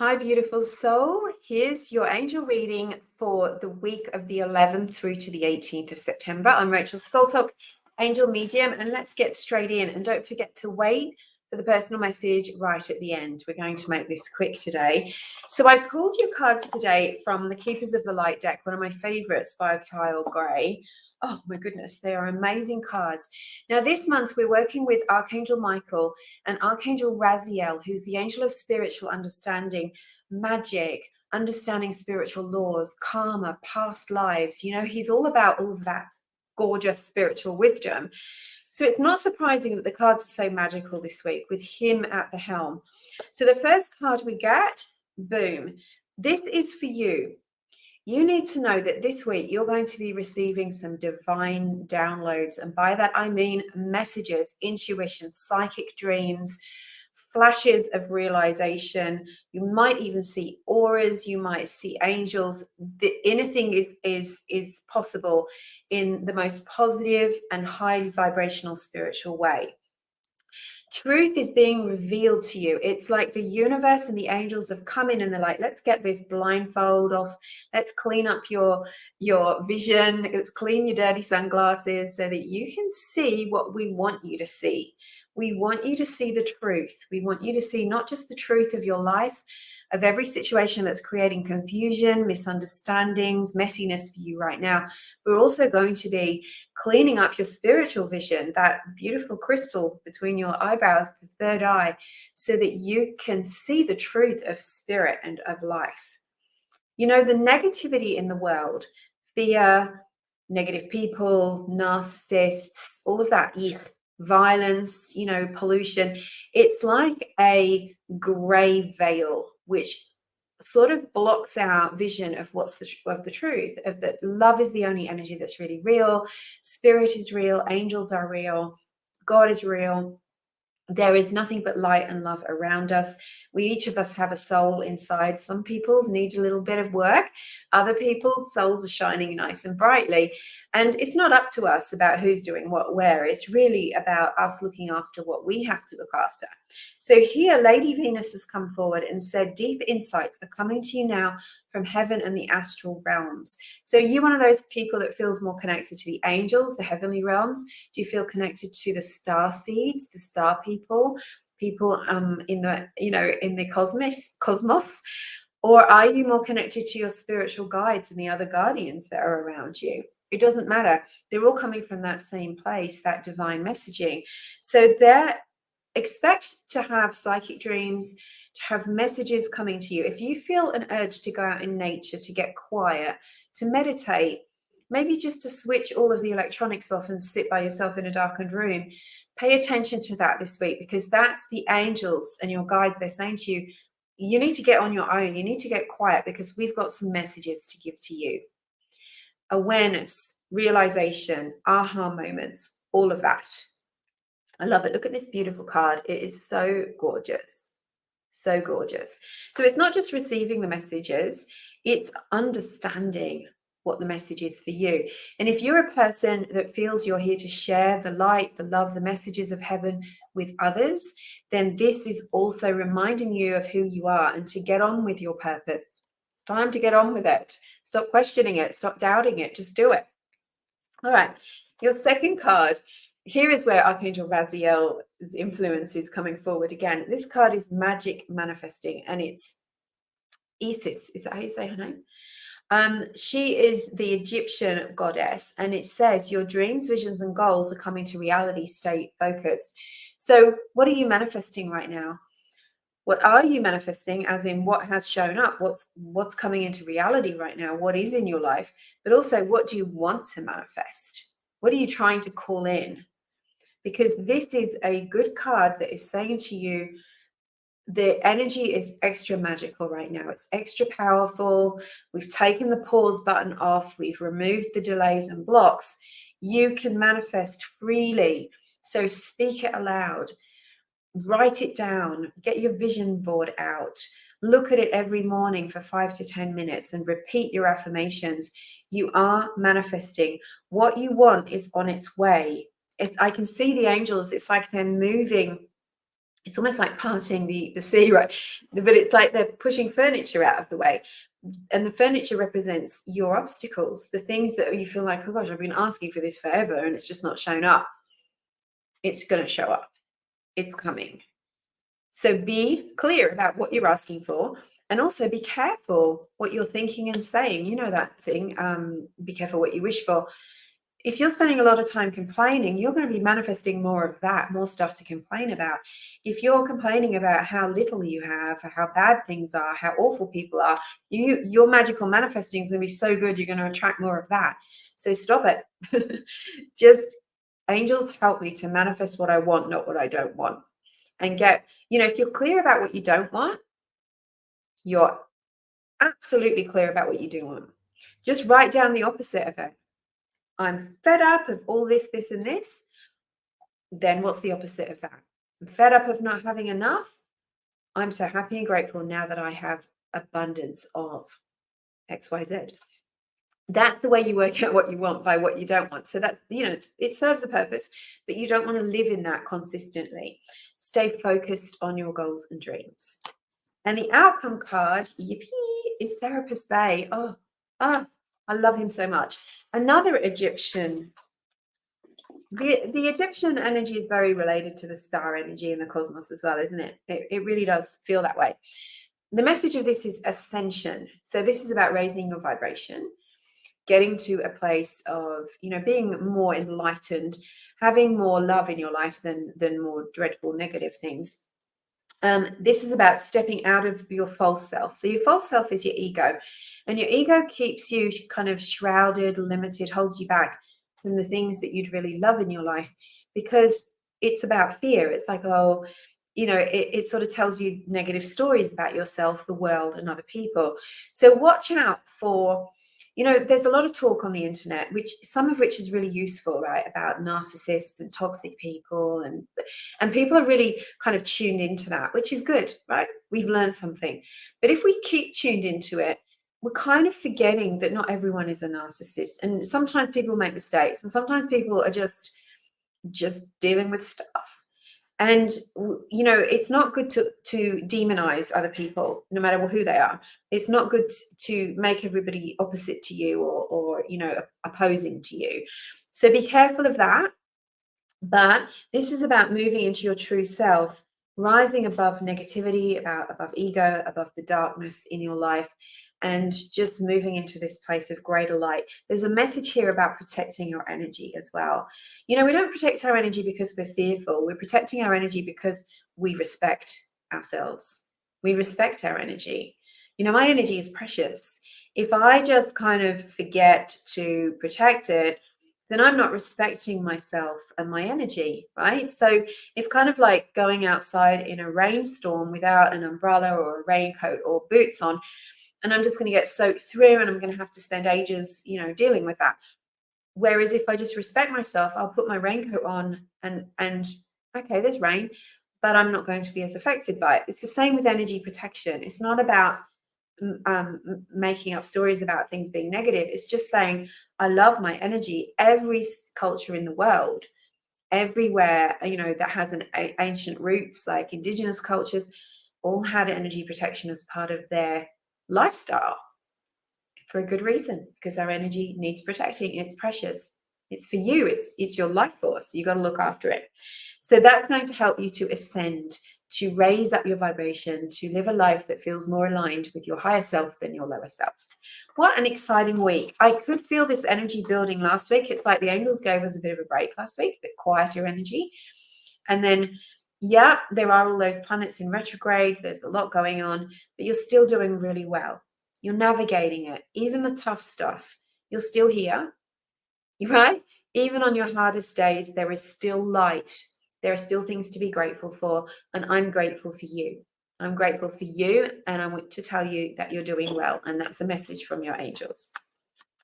Hi, beautiful soul. Here's your angel reading for the week of the 11th through to the 18th of September. I'm Rachel Scoltock, angel medium, and let's get straight in. And don't forget to wait for the personal message right at the end. We're going to make this quick today. So I pulled your cards today from the Keepers of the Light deck, one of my favorites by Kyle Gray. Oh my goodness, they are amazing cards. Now, this month we're working with Archangel Michael and Archangel Raziel, who's the angel of spiritual understanding, magic, understanding spiritual laws, karma, past lives. You know, he's all about all of that gorgeous spiritual wisdom. So it's not surprising that the cards are so magical this week with him at the helm. So the first card we get, boom, this is for you. You need to know that this week you're going to be receiving some divine downloads. And by that, I mean messages, intuition, psychic dreams, flashes of realization. You might even see auras. You might see angels. Anything is possible in the most positive and highly vibrational spiritual way. Truth is being revealed to you. It's like the universe and the angels have come in and they're like, let's get this blindfold off. Let's clean up your vision. Let's clean your dirty sunglasses so that you can see what we want you to see. We want you to see the truth. We want you to see not just the truth of your life, of every situation that's creating confusion, misunderstandings, messiness for you right now. We're also going to be cleaning up your spiritual vision, that beautiful crystal between your eyebrows, the third eye, so that you can see the truth of spirit and of life. You know, the negativity in the world, fear, negative people, narcissists, all of that, violence, you know, pollution, it's like a gray veil which sort of blocks our vision of what's the truth, of that love is the only energy that's really real, spirit is real, angels are real, God is real. There is nothing but light and love around us. Each of us have a soul inside. Some people's need a little bit of work. Other people's souls are shining nice and brightly. And it's not up to us about who's doing what where. It's really about us looking after what we have to look after. So here, Lady Venus has come forward and said, deep insights are coming to you now from heaven and the astral realms. So you're one of those people that feels more connected to the angels, the heavenly realms. Do you feel connected to the star seeds, the star people in the cosmos? Or are you more connected to your spiritual guides and the other guardians that are around you? It doesn't matter. They're all coming from that same place, that divine messaging. So expect to have psychic dreams, to have messages coming to you. If you feel an urge to go out in nature, to get quiet, to meditate, maybe just to switch all of the electronics off and sit by yourself in a darkened room, pay attention to that this week, because that's the angels and your guides. They're saying to you, you need to get on your own. You need to get quiet because we've got some messages to give to you. Awareness, realization, aha moments, all of that. I love it. Look at this beautiful card. It is so gorgeous. So gorgeous. So it's not just receiving the messages, it's understanding what the message is for you. And if you're a person that feels you're here to share the light, the love, the messages of heaven with others, then this is also reminding you of who you are and to get on with your purpose. It's time to get on with it. Stop questioning it. Stop doubting it. Just do it. All right. Your second card. Here is where Archangel Raziel's influence is coming forward again. This card is magic manifesting, and it's Isis. Is that how you say her name? She is the Egyptian goddess, and it says your dreams, visions, and goals are coming to reality. Stay focused. So what are you manifesting right now? What are you manifesting, as in what has shown up? What's coming into reality right now? What is in your life? But also, what do you want to manifest? What are you trying to call in? Because this is a good card that is saying to you, the energy is extra magical right now. It's extra powerful. We've taken the pause button off. We've removed the delays and blocks. You can manifest freely. So speak it aloud. Write it down. Get your vision board out. Look at it every morning for 5 to 10 minutes and repeat your affirmations. You are manifesting. What you want is on its way. I can see the angels. It's like they're moving It's almost like parting the sea, right? But it's like they're pushing furniture out of the way. And the furniture represents your obstacles, the things that you feel like, oh gosh, I've been asking for this forever and it's just not shown up. It's going to show up. It's coming. So be clear about what you're asking for, and also be careful what you're thinking and saying. You know that thing, be careful what you wish for. If you're spending a lot of time complaining, you're going to be manifesting more of that, more stuff to complain about. If you're complaining about how little you have, how bad things are, how awful people are, your magical manifesting is going to be so good, you're going to attract more of that. So stop it. Just, angels help me to manifest what I want, not what I don't want. And get, if you're clear about what you don't want, you're absolutely clear about what you do want. Just write down the opposite of it. I'm fed up of all this, this, and this. Then what's the opposite of that? I'm fed up of not having enough. I'm so happy and grateful now that I have abundance of XYZ. That's the way you work out what you want by what you don't want. So that's, it serves a purpose, but you don't want to live in that consistently. Stay focused on your goals and dreams. And the outcome card, yippee, is Serapis Bey. I love him so much. Another Egyptian. The Egyptian energy is very related to the star energy in the cosmos as well, isn't it? It really does feel that way. The message of this is ascension. So this is about raising your vibration, getting to a place of, being more enlightened, having more love in your life than more dreadful negative things. This is about stepping out of your false self. So your false self is your ego, and your ego keeps you kind of shrouded, limited, holds you back from the things that you'd really love in your life, because it's about fear. It's like, it sort of tells you negative stories about yourself, the world, and other people. So watch out for, there's a lot of talk on the internet, some of which is really useful, right? About narcissists and toxic people, and people are really kind of tuned into that, which is good, right? We've learned something. But if we keep tuned into it, we're kind of forgetting that not everyone is a narcissist. And sometimes people make mistakes, and sometimes people are just dealing with stuff. And, it's not good to demonize other people, no matter who they are. It's not good to make everybody opposite to you or opposing to you. So be careful of that. But this is about moving into your true self, rising above negativity, above ego, above the darkness in your life, and just moving into this place of greater light. There's a message here about protecting your energy as well. We don't protect our energy because we're fearful. We're protecting our energy because we respect ourselves. We respect our energy. My energy is precious. If I just kind of forget to protect it, then I'm not respecting myself and my energy, right? So it's kind of like going outside in a rainstorm without an umbrella or a raincoat or boots on, and I'm just going to get soaked through, and I'm going to have to spend ages, dealing with that. Whereas if I just respect myself, I'll put my raincoat on and okay, there's rain, but I'm not going to be as affected by it. It's the same with energy protection. It's not about making up stories about things being negative. It's just saying, I love my energy. Every culture in the world, everywhere, that has an ancient roots, like indigenous cultures, all had energy protection as part of their lifestyle for a good reason, because our energy needs protecting. It's precious. It's for you. It's your life force. You got to look after it. So that's going to help you to ascend, to raise up your vibration, to live a life that feels more aligned with your higher self than your lower self. What an exciting week. I could feel this energy building last week. It's like the angels gave us a bit of a break last week, a bit quieter energy. And then, there are all those planets in retrograde. There's a lot going on, but you're still doing really well. You're navigating it. Even the tough stuff, you're still here, right? Even on your hardest days, there is still light. There are still things to be grateful for. And I'm grateful for you. I'm grateful for you. And I want to tell you that you're doing well. And that's a message from your angels.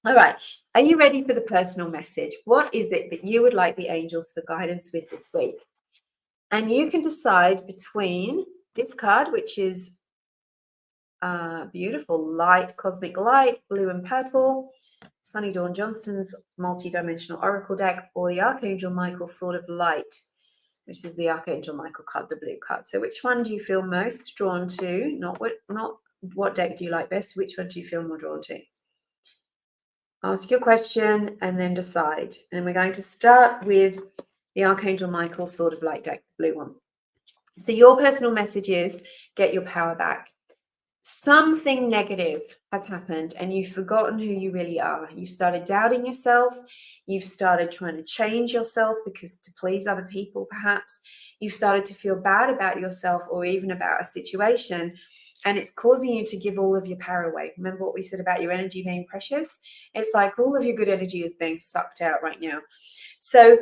All right. Are you ready for the personal message? What is it that you would like the angels for guidance with this week? And you can decide between this card, which is beautiful light, cosmic light, blue and purple, Sunny Dawn Johnston's multi-dimensional oracle deck, or the Archangel Michael Sword of Light. which is the Archangel Michael card, the blue card. So which one do you feel most drawn to? Not what deck do you like best? Which one do you feel more drawn to? Ask your question and then decide. And we're going to start with the Archangel Michael sort of light deck, the blue one. So your personal message is get your power back. Something negative has happened and you've forgotten who you really are. You've started doubting yourself. You've started trying to change yourself because to please other people, perhaps. You've started to feel bad about yourself or even about a situation. And it's causing you to give all of your power away. Remember what we said about your energy being precious? It's like all of your good energy is being sucked out right now. So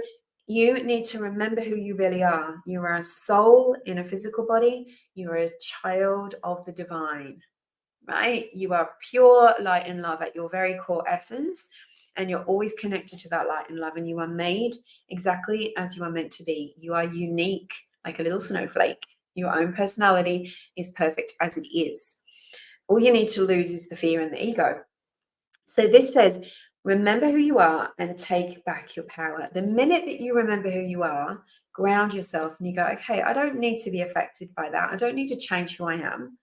you need to remember who you really are. You are a soul in a physical body. You are a child of the divine, right? You are pure light and love at your very core essence. And you're always connected to that light and love. And you are made exactly as you are meant to be. You are unique, like a little snowflake. Your own personality is perfect as it is. All you need to lose is the fear and the ego. So this says, remember who you are and take back your power. The minute that you remember who you are, ground yourself and you go, okay, I don't need to be affected by that. I don't need to change who I am.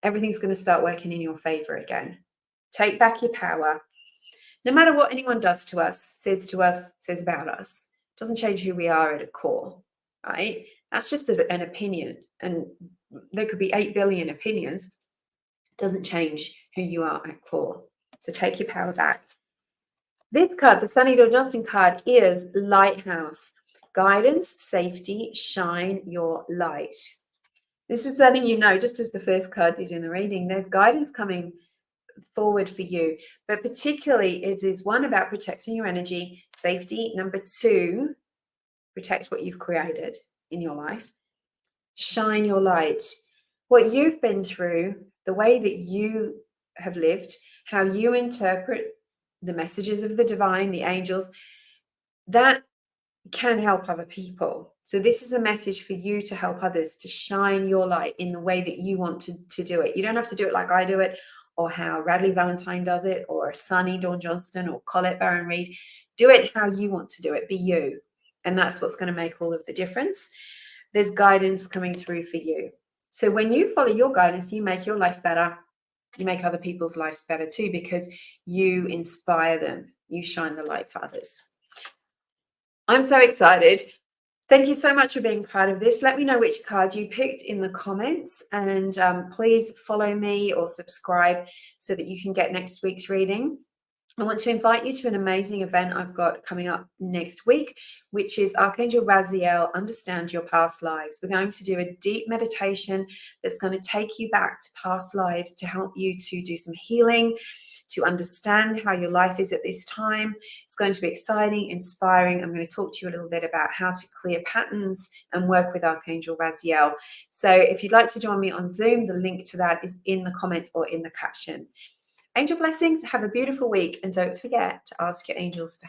Everything's going to start working in your favor again. Take back your power. No matter what anyone does to us, says about us, it doesn't change who we are at a core, right? That's just an opinion. And there could be 8 billion opinions. It doesn't change who you are at core. So take your power back. This card, the Sunny Dawn Johnson card, is Lighthouse. Guidance, safety, shine your light. This is letting you know, just as the first card did in the reading, there's guidance coming forward for you. But particularly it is one about protecting your energy, safety. Number 2, protect what you've created in your life. Shine your light. What you've been through, the way that you have lived, how you interpret the messages of the divine, the angels, that can help other people. So this is a message for you to help others to shine your light in the way that you want to do it. You don't have to do it like I do it, or how Radley Valentine does it, or Sunny Dawn Johnston, or Colette Baron Reid. Do it how you want to do it. Be you. And that's what's going to make all of the difference. There's guidance coming through for you. So when you follow your guidance, you make your life better. You make other people's lives better too, because you inspire them. You shine the light for others. I'm so excited. Thank you so much for being part of this. Let me know which card you picked in the comments, and please follow me or subscribe so that you can get next week's reading. I want to invite you to an amazing event I've got coming up next week, which is Archangel Raziel, Understand Your Past Lives. We're going to do a deep meditation that's going to take you back to past lives to help you to do some healing, to understand how your life is at this time. It's going to be exciting, inspiring. I'm going to talk to you a little bit about how to clear patterns and work with Archangel Raziel. So if you'd like to join me on Zoom, the link to that is in the comments or in the caption. Angel blessings. Have a beautiful week. And don't forget to ask your angels for